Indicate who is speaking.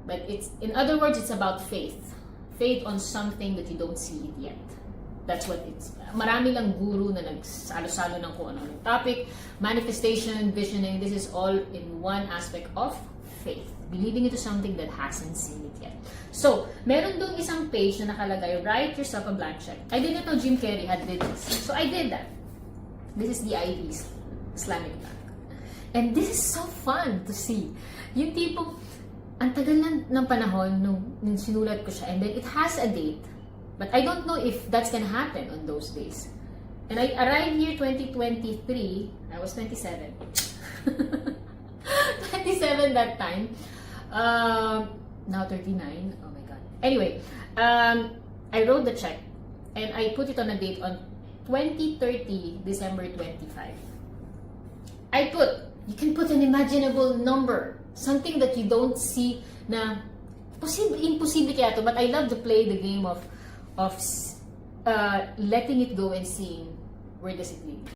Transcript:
Speaker 1: But in other words, it's about faith. Faith on something that you don't see it yet. That's what it's. Marami lang guru na nagsalo-salo ng kung ano-ano topic. Manifestation, visioning, this is all in one aspect of faith. Believing into something that hasn't seen it yet. So, meron doon isang page na nakalagay, write yourself a blank check. I didn't know Jim Carrey had did this. So, I did that. This is the IB's Islamic Bank. And this is so fun to see. Yung tipong, ang tagal ng panahon nung sinulat ko siya. And then, it has a date. But I don't know if that's gonna happen on those days. And I arrived here 2023. I was 27. 27 that time. Now 39. Oh my God. Anyway, I wrote the check. And I put it on a date on 2030, December 25. You can put an imaginable number. Something that you don't see na imposible kaya to. But I love to play the game of letting it go and seeing where does it lead.